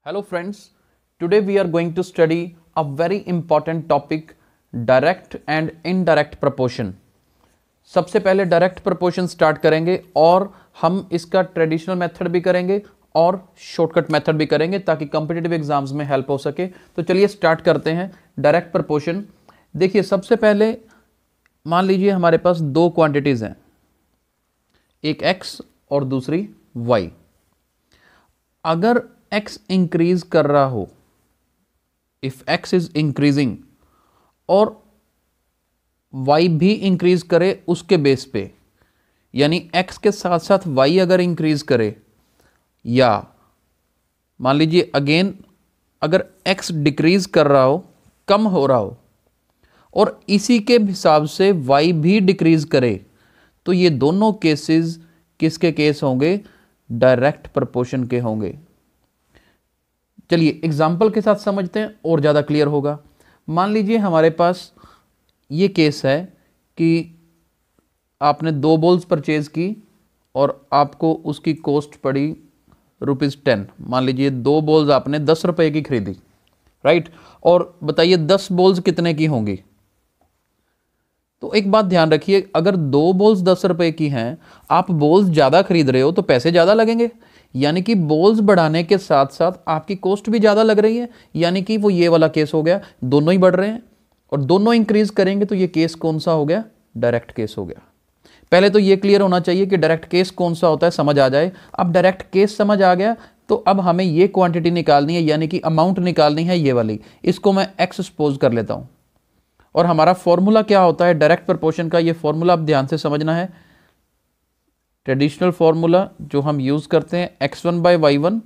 Hello friends, today we are going to study a very important topic, direct and indirect proportion. सबसे पहले direct proportion start करेंगे और हम इसका traditional method भी करेंगे और शॉर्टकट मेथड भी करेंगे ताकि कॉम्पिटिटिव एग्जाम्स में हेल्प हो सके। तो चलिए स्टार्ट करते हैं डायरेक्ट प्रोपोर्शन। देखिए सबसे पहले मान लीजिए हमारे पास दो क्वांटिटीज हैं, एक x और दूसरी y। अगर x इंक्रीज कर रहा हो, इफ x इज इंक्रीजिंग और y भी इंक्रीज करे उसके बेस पे, यानी x के साथ साथ y अगर इंक्रीज करे, या मान लीजिए अगेन अगर x डिक्रीज कर रहा हो, कम हो रहा हो और इसी के हिसाब से y भी डिक्रीज करे, तो ये दोनों केसेस किसके केस होंगे? डायरेक्ट प्रोपोर्शन के होंगे। चलिए एग्जाम्पल के साथ समझते हैं और ज़्यादा क्लियर होगा। मान लीजिए हमारे पास ये केस है कि आपने 2 बॉल्स परचेज की और आपको उसकी कॉस्ट पड़ी ₹10। मान लीजिए 2 बॉल्स आपने 10 रुपए की खरीदी, राइट। और बताइए 10 बॉल्स कितने की होंगी? तो एक बात ध्यान रखिए, अगर 2 बॉल्स 10 रुपए की हैं, आप बॉल्स ज़्यादा खरीद रहे हो तो पैसे ज़्यादा लगेंगे, यानी कि बॉल्स बढ़ाने के साथ साथ आपकी कॉस्ट भी ज़्यादा लग रही है, यानी कि वो ये वाला केस हो गया, दोनों ही बढ़ रहे हैं और दोनों इंक्रीज करेंगे, तो ये केस कौन सा हो गया? डायरेक्ट केस हो गया। पहले तो ये क्लियर होना चाहिए कि डायरेक्ट केस कौन सा होता है, समझ आ जाए। अब डायरेक्ट केस समझ आ गया तो अब हमें ये क्वांटिटी निकालनी है, यानी कि अमाउंट निकालनी है, ये वाली। इसको मैं x सपोज कर लेता हूं और हमारा फॉर्मूला क्या होता है डायरेक्ट प्रोपोर्शन का? ये फॉर्मूला आप ध्यान से समझना है। ट्रेडिशनल फॉर्मूला जो हम यूज करते हैं, x1/y1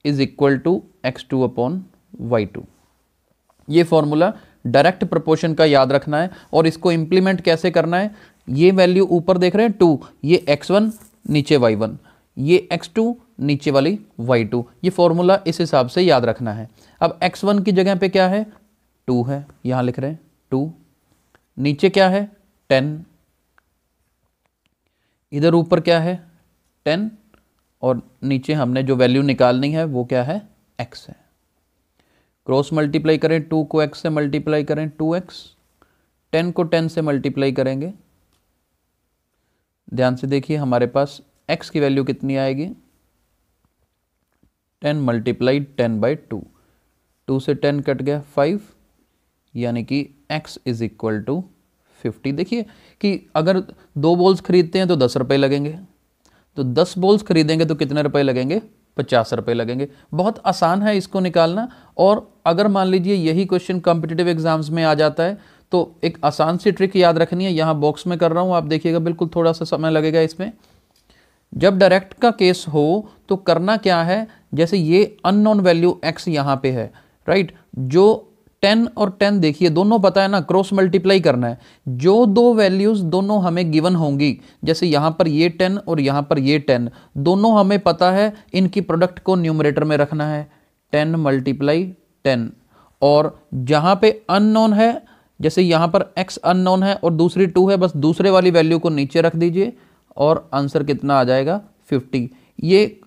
is equal to x2/y2। ये फॉर्मूला डायरेक्ट प्रोपोर्शन का याद रखना है और इसको इंप्लीमेंट कैसे करना है। ये वैल्यू ऊपर देख रहे हैं 2, ये x1 नीचे y1, ये x2 नीचे वाली y2। ये फॉर्मूला इस हिसाब से याद रखना है। अब x1 की जगह पे क्या है? 2 है, यहां लिख रहे हैं 2। नीचे क्या है? 10। इधर ऊपर क्या है? 10। और नीचे हमने जो वैल्यू निकालनी है वो क्या है? x है। क्रॉस मल्टीप्लाई करें, 2 को x से मल्टीप्लाई करें 2x, 10 को 10 से मल्टीप्लाई करेंगे। ध्यान से देखिए हमारे पास x की वैल्यू कितनी आएगी? 10 मल्टीप्लाई 10/2, 2 से 10 कट गया 5, यानी कि x इज इक्वल टू 50। देखिए कि अगर 2 बॉल्स खरीदते हैं तो 10 रुपए लगेंगे, तो 10 बॉल्स खरीदेंगे तो कितने रुपए लगेंगे? 50 रुपए लगेंगे। बहुत आसान है इसको निकालना। और अगर मान लीजिए यही क्वेश्चन कॉम्पिटिटिव एग्जाम्स में आ जाता है तो एक आसान सी ट्रिक याद रखनी है। यहाँ बॉक्स में कर रहा हूँ, आप देखिएगा, बिल्कुल थोड़ा सा समय लगेगा इसमें। जब डायरेक्ट का केस हो तो करना क्या है, जैसे ये अननोन वैल्यू x यहाँ पे है, राइट। जो 10 और 10 देखिए दोनों पता है ना, क्रॉस मल्टीप्लाई करना है। जो दो वैल्यूज दोनों हमें गिवन होंगी, जैसे यहाँ पर ये 10 और यहाँ पर ये 10, दोनों हमें पता है, इनकी प्रोडक्ट को न्यूमरेटर में रखना है, 10 मल्टीप्लाई 10। और जहाँ पे अननोन है, जैसे यहाँ पर x अननोन है और दूसरी 2 है, बस दूसरे वाली वैल्यू को नीचे रख दीजिए और आंसर कितना आ जाएगा? 50। ये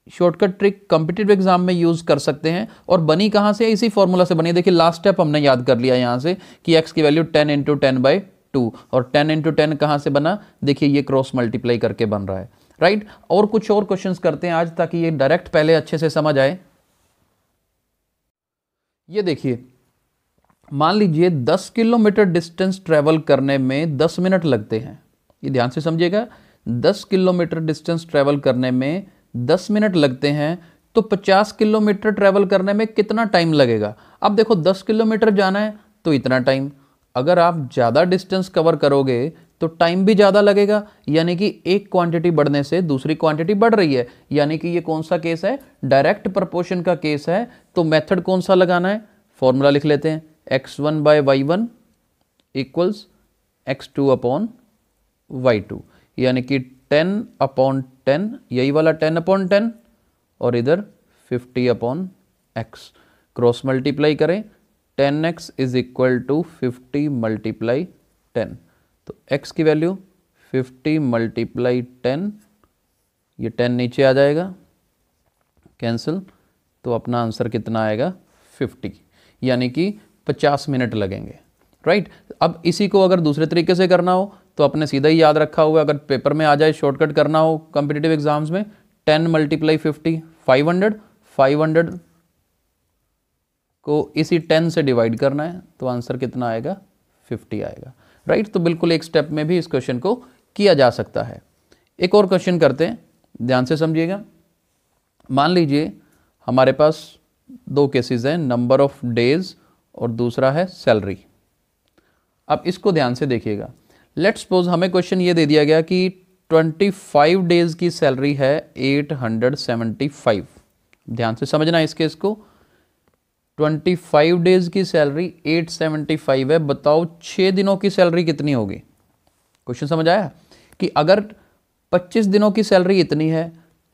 शॉर्टकट ट्रिक कॉम्पिटिटिव एग्जाम में यूज कर सकते हैं। और बनी कहां से? इसी फॉर्मूला से बनी। देखिए लास्ट स्टेप हमने याद कर लिया यहां से कि x की वैल्यू 10 × 10/2, और 10 × 10 कहां से बना? देखिए ये क्रॉस मल्टीप्लाई करके बन रहा है, राइट। और कुछ और क्वेश्चंस करते हैं आज ताकि ये डायरेक्ट पहले अच्छे से समझ आए। ये देखिए, मान लीजिए 10 किलोमीटर डिस्टेंस ट्रेवल करने में 10 मिनट लगते हैं। ये ध्यान से समझिएगा, 10 किलोमीटर डिस्टेंस ट्रेवल करने में 10 मिनट लगते हैं, तो 50 किलोमीटर ट्रेवल करने में कितना टाइम लगेगा? अब देखो 10 किलोमीटर जाना है तो इतना टाइम। अगर आप ज़्यादा डिस्टेंस कवर करोगे तो टाइम भी ज़्यादा लगेगा, यानी कि एक क्वांटिटी बढ़ने से दूसरी क्वांटिटी बढ़ रही है, यानी कि ये कौन सा केस है? डायरेक्ट प्रोपोर्शन का केस है। तो मेथड कौन सा लगाना है? फॉर्मूला लिख लेते हैं, x1/y1 इक्वल्स x2/y2, यानी कि 10/10, यही वाला 10/10 और इधर 50/x। क्रॉस मल्टीप्लाई करें, 10x is equal to 50 multiply 10, तो x की वैल्यू 50 मल्टीप्लाई 10, ये 10 नीचे आ जाएगा, कैंसिल, तो अपना आंसर कितना आएगा 50, यानी कि 50 मिनट लगेंगे, राइट। अब इसी को अगर दूसरे तरीके से करना हो तो अपने सीधा ही याद रखा हुआ, अगर पेपर में आ जाए शॉर्टकट करना हो कॉम्पिटिटिव एग्जाम्स में, 10 × 50 500, 500 को इसी 10 से डिवाइड करना है, तो आंसर कितना आएगा 50 आएगा, राइट। तो बिल्कुल एक स्टेप में भी इस क्वेश्चन को किया जा सकता है। एक और क्वेश्चन करते हैं, ध्यान से समझिएगा। मान लीजिए हमारे पास दो केसेस हैं, नंबर ऑफ डेज और दूसरा है सैलरी। अब इसको ध्यान से देखिएगा। लेट्स सपोज हमें क्वेश्चन ये दे दिया गया कि 25 डेज की सैलरी है 875। ध्यान से समझना इस केस को। 25 डेज की सैलरी 875 है, बताओ 6 दिनों की सैलरी कितनी होगी। क्वेश्चन समझ आया कि अगर 25 दिनों की सैलरी इतनी है,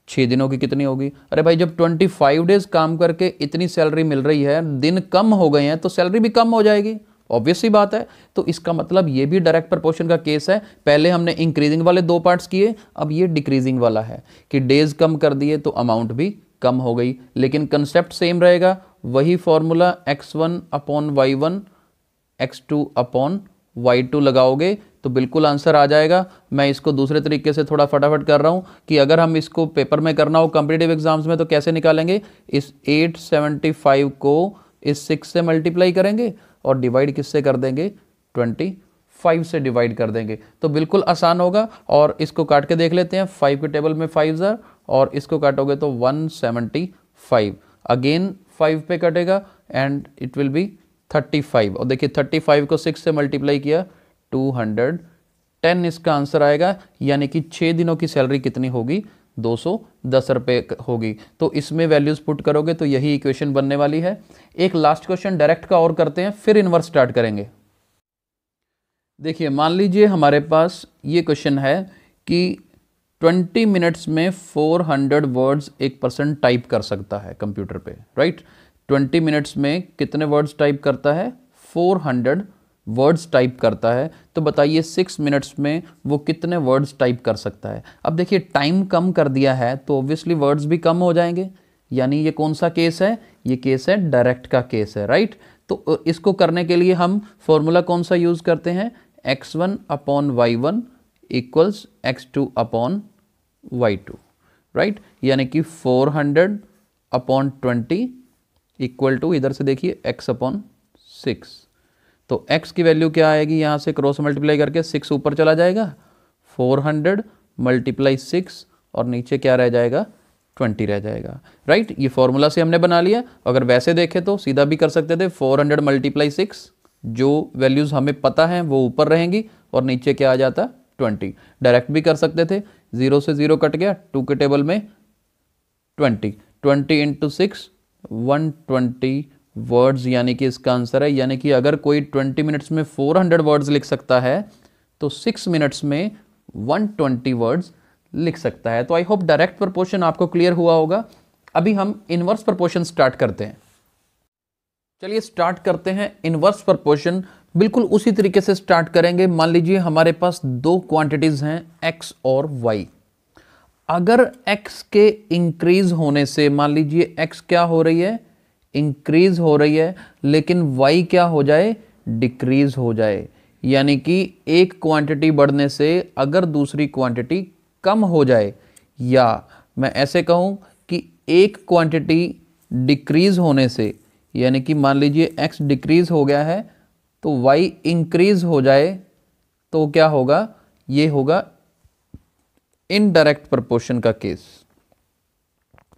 6 दिनों की कितनी होगी। अरे भाई जब 25 डेज काम करके इतनी सैलरी मिल रही है, दिन कम हो गए हैं तो सैलरी भी कम हो जाएगी, ऑब्वियस सी बात है। तो इसका मतलब ये भी डायरेक्ट प्रोपोर्शन का केस है। पहले हमने इंक्रीजिंग वाले दो पार्ट्स किए, अब ये डिक्रीजिंग वाला है कि डेज कम कर दिए तो अमाउंट भी कम हो गई, लेकिन कंसेप्ट सेम रहेगा। वही फॉर्मूला x1/y1 x2/y2 लगाओगे तो बिल्कुल आंसर आ जाएगा। मैं इसको दूसरे तरीके से थोड़ा फटाफट कर रहा हूं कि अगर हम इसको पेपर में करना हो कॉम्पिटिटिव एग्जाम्स में तो कैसे निकालेंगे। इस 875 को इस 6 से मल्टीप्लाई करेंगे और डिवाइड किससे कर देंगे, 25 से डिवाइड कर देंगे, तो बिल्कुल आसान होगा। और इसको काट के देख लेते हैं, 5 के टेबल में 5 है और इसको काटोगे तो 175, अगेन 5 पे कटेगा एंड इट विल बी 35। और देखिए 35 को 6 से मल्टीप्लाई किया 210 इसका आंसर आएगा, यानी कि 6 दिनों की सैलरी कितनी होगी, 210 रुपये होगी। तो इसमें वैल्यूज पुट करोगे तो यही इक्वेशन बनने वाली है। एक लास्ट क्वेश्चन डायरेक्ट का और करते हैं, फिर इनवर्स स्टार्ट करेंगे। देखिए मान लीजिए हमारे पास ये क्वेश्चन है कि 20 मिनट्स में 400 वर्ड्स एक पर्सन टाइप कर सकता है कंप्यूटर पे, राइट। 20 मिनट्स में कितने वर्ड्स टाइप करता है, 400 वर्ड्स टाइप करता है। तो बताइए 6 मिनट्स में वो कितने वर्ड्स टाइप कर सकता है। अब देखिए टाइम कम कर दिया है तो ऑब्वियसली वर्ड्स भी कम हो जाएंगे, यानी ये कौन सा केस है, ये केस है डायरेक्ट का केस है, राइट। तो इसको करने के लिए हम फॉर्मूला कौन सा यूज करते हैं, x1/y1 इक्वल्स x2/y2, राइट। यानी कि 400/20 इक्वल टू, इधर से देखिए x/6। तो x की वैल्यू क्या आएगी, यहाँ से क्रॉस मल्टीप्लाई करके 6 ऊपर चला जाएगा, 400 × 6 और नीचे क्या रह जाएगा, 20 रह जाएगा, राइट। ये फॉर्मूला से हमने बना लिया। अगर वैसे देखें तो सीधा भी कर सकते थे, 400 × 6, जो वैल्यूज़ हमें पता हैं वो ऊपर रहेंगी और नीचे क्या आ जाता, 20। डायरेक्ट भी कर सकते थे, 0 से 0 कट गया, 2 के टेबल में 20 × 6 120 वर्ड्स, यानी कि इसका आंसर है। यानी कि अगर कोई 20 मिनट्स में 400 वर्ड्स लिख सकता है तो 6 मिनट्स में 120 वर्ड्स लिख सकता है। तो आई होप डायरेक्ट प्रोपोर्शन आपको क्लियर हुआ होगा। अभी हम इनवर्स प्रोपोर्शन स्टार्ट करते हैं। चलिए स्टार्ट करते हैं इनवर्स प्रोपोर्शन। बिल्कुल उसी तरीके से स्टार्ट करेंगे। मान लीजिए हमारे पास दो क्वांटिटीज हैं x और y। अगर x के इंक्रीज होने से, मान लीजिए x क्या हो रही है, इंक्रीज हो रही है, लेकिन y क्या हो जाए, डिक्रीज हो जाए, यानी कि एक क्वांटिटी बढ़ने से अगर दूसरी क्वांटिटी कम हो जाए, या मैं ऐसे कहूं कि एक क्वांटिटी डिक्रीज होने से, यानी कि मान लीजिए x डिक्रीज हो गया है तो y इंक्रीज हो जाए, तो क्या होगा, ये होगा इनडायरेक्ट प्रोपोर्शन का केस,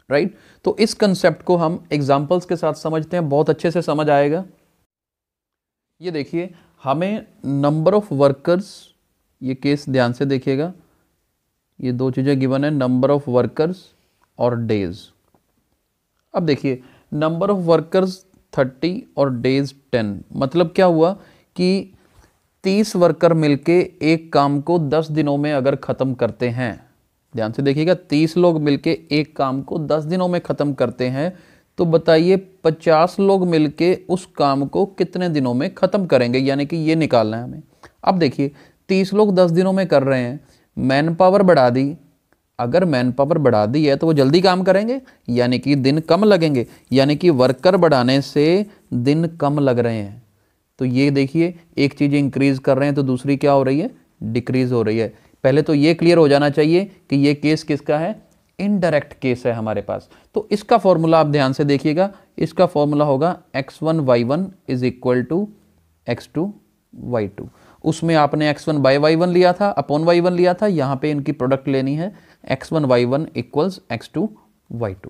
राइट। तो इस कंसेप्ट को हम एग्जांपल्स के साथ समझते हैं, बहुत अच्छे से समझ आएगा। ये देखिए हमें नंबर ऑफ वर्कर्स, ये केस ध्यान से देखिएगा, ये दो चीजें गिवन है, नंबर ऑफ वर्कर्स और डेज। अब देखिए नंबर ऑफ वर्कर्स 30 और डेज 10, मतलब क्या हुआ कि 30 वर्कर मिलके एक काम को 10 दिनों में अगर ख़त्म करते हैं, ध्यान से देखिएगा, 30 लोग मिलके एक काम को 10 दिनों में ख़त्म करते हैं, तो बताइए 50 लोग मिलके उस काम को कितने दिनों में ख़त्म करेंगे, यानी कि ये निकालना है हमें। अब देखिए 30 लोग 10 दिनों में कर रहे हैं, मैन पावर बढ़ा दी, अगर मैन पावर बढ़ा दी है तो वो जल्दी काम करेंगे, यानी कि दिन कम लगेंगे, यानी कि वर्कर बढ़ाने से दिन कम लग रहे हैं। तो ये देखिए, एक चीज़ इंक्रीज कर रहे हैं तो दूसरी क्या हो रही है, डिक्रीज हो रही है। पहले तो ये क्लियर हो जाना चाहिए कि ये केस किसका है, इनडायरेक्ट केस है हमारे पास। तो इसका फॉर्मूला आप ध्यान से देखिएगा, इसका फॉर्मूला होगा x1 y1 is equal to x2 y2। उसमें आपने x1 बाय y1 लिया था, अपॉन y1 लिया था, यहाँ पे इनकी प्रोडक्ट लेनी है, x1 y1 equals x2 y2।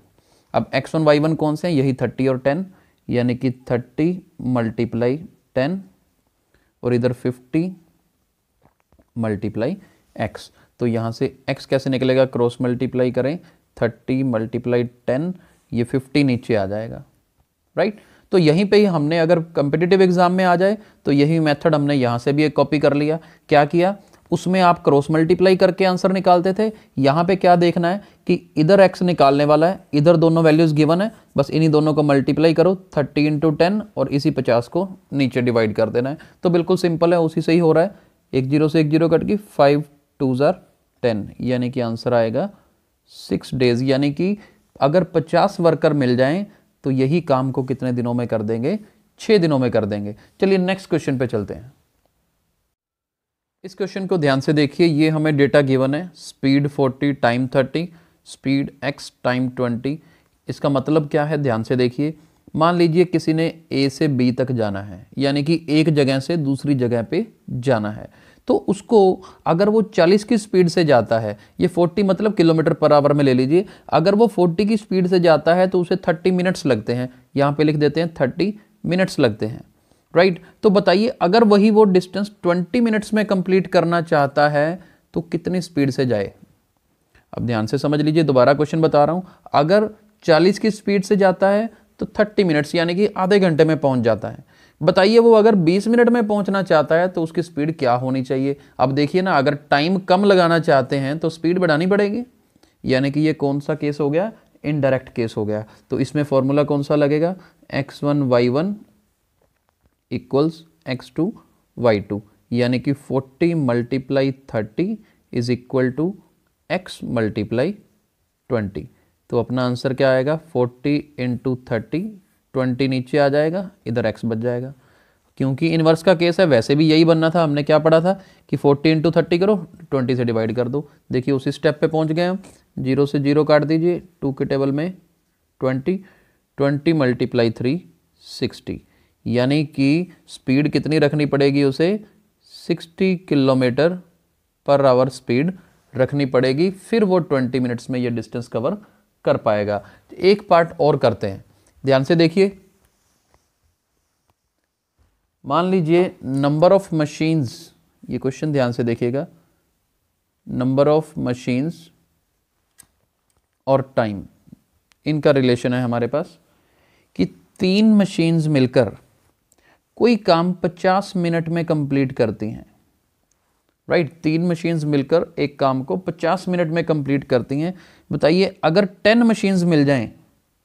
अब x1 y1 कौन से हैं, यही 30 और 10, यानी कि 30 मल्टीप्लाई 10 और इधर 50 मल्टीप्लाई x। तो यहाँ से x कैसे निकलेगा, क्रॉस मल्टीप्लाई करें, 30 मल्टीप्लाई 10, ये 50 नीचे आ जाएगा, राइट। तो यहीं पे ही हमने, अगर कम्पिटिटिव एग्जाम में आ जाए तो यही मेथड हमने यहाँ से भी एक कॉपी कर लिया। क्या किया, उसमें आप क्रॉस मल्टीप्लाई करके आंसर निकालते थे, यहाँ पे क्या देखना है कि इधर x निकालने वाला है, इधर दोनों वैल्यूज गिवन है, बस इन्हीं दोनों को मल्टीप्लाई करो 30 इंटू 10 और इसी 50 को नीचे डिवाइड कर देना है। तो बिल्कुल सिंपल है, उसी से ही हो रहा है, एक जीरो से एक जीरो कट गई, 5 2s are 10, यानी कि आंसर आएगा 6 डेज। यानी कि अगर 50 वर्कर मिल जाएं तो यही काम को कितने दिनों में कर देंगे, 6 दिनों में कर देंगे। चलिए नेक्स्ट क्वेश्चन पे चलते हैं। इस क्वेश्चन को ध्यान से देखिए, ये हमें डेटा गिवन है, speed 40 time 30, speed x time 20। इसका मतलब क्या है, ध्यान से देखिए। मान लीजिए किसी ने A से B तक जाना है, यानी कि एक जगह से दूसरी जगह पे जाना है, तो उसको अगर वो 40 की स्पीड से जाता है, ये 40 मतलब किलोमीटर पर आवर में ले लीजिए, अगर वो 40 की स्पीड से जाता है तो उसे 30 मिनट्स लगते हैं, यहाँ पे लिख देते हैं 30 मिनट्स लगते हैं, राइट। तो बताइए अगर वही वो डिस्टेंस 20 मिनट्स में कंप्लीट करना चाहता है तो कितनी स्पीड से जाए। अब ध्यान से समझ लीजिए, दोबारा क्वेश्चन बता रहा हूँ, अगर 40 की स्पीड से जाता है तो 30 मिनट्स यानी कि आधे घंटे में पहुंच जाता है। बताइए वो अगर 20 मिनट में पहुंचना चाहता है तो उसकी स्पीड क्या होनी चाहिए। अब देखिए ना, अगर टाइम कम लगाना चाहते हैं तो स्पीड बढ़ानी पड़ेगी, यानी कि ये कौन सा केस हो गया, इनडायरेक्ट केस हो गया। तो इसमें फॉर्मूला कौन सा लगेगा, x1 y1 equals x2 y2, यानी कि 40 multiply 30 is equal to x multiply 20। तो अपना आंसर क्या आएगा, 40 इंटू 30, 20 नीचे आ जाएगा, इधर x बच जाएगा। क्योंकि इनवर्स का केस है, वैसे भी यही बनना था, हमने क्या पढ़ा था कि 40 इंटू 30 करो, 20 से डिवाइड कर दो। देखिए उसी स्टेप पे पहुंच गए हम, 0 से 0 काट दीजिए, 2 के टेबल में 20 मल्टीप्लाई 3 60, यानी कि स्पीड कितनी रखनी पड़ेगी उसे, 60 किलोमीटर पर आवर स्पीड रखनी पड़ेगी, फिर वो 20 मिनट्स में ये डिस्टेंस कवर कर पाएगा। एक पार्ट और करते हैं, ध्यान से देखिए। मान लीजिए नंबर ऑफ मशीन्स, ये क्वेश्चन ध्यान से देखिएगा, नंबर ऑफ मशीन्स और टाइम, इनका रिलेशन है हमारे पास कि 3 मशीन्स मिलकर कोई काम 50 मिनट में कंप्लीट करती हैं, राइट। 3 मशीन्स मिलकर एक काम को 50 मिनट में कंप्लीट करती हैं। बताइए अगर 10 मशीन्स मिल जाएं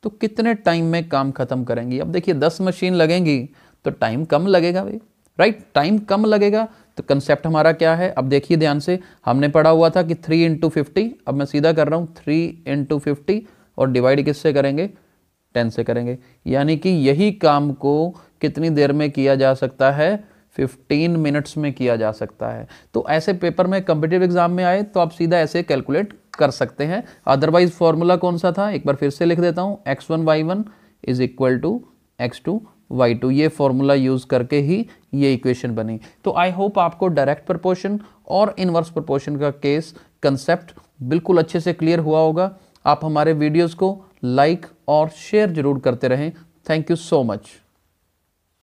तो कितने टाइम में काम खत्म करेंगी। अब देखिए 10 मशीन लगेंगी तो टाइम कम लगेगा भाई, राइट, टाइम कम लगेगा। तो कंसेप्ट हमारा क्या है, अब देखिए ध्यान से, हमने पढ़ा हुआ था कि 3 इंटू 50, अब मैं सीधा कर रहा हूँ 3 इंटू 50 और डिवाइड किससे करेंगे, 10 से करेंगे, यानी कि यही काम को कितनी देर में किया जा सकता है, 15 मिनट्स में किया जा सकता है। तो ऐसे पेपर में कॉम्पिटिटिव एग्जाम में आए तो आप सीधा ऐसे कैलकुलेट कर सकते हैं। अदरवाइज फॉर्मूला कौन सा था, एक बार फिर से लिख देता हूँ, x1 y1 is equal to x2 y2, ये फॉर्मूला यूज करके ही ये इक्वेशन बनी। तो आई होप आपको डायरेक्ट प्रोपोर्शन और इनवर्स प्रोपोर्शन का केस कंसेप्ट बिल्कुल अच्छे से क्लियर हुआ होगा। आप हमारे वीडियोस को लाइक और शेयर जरूर करते रहें। Thank you so much.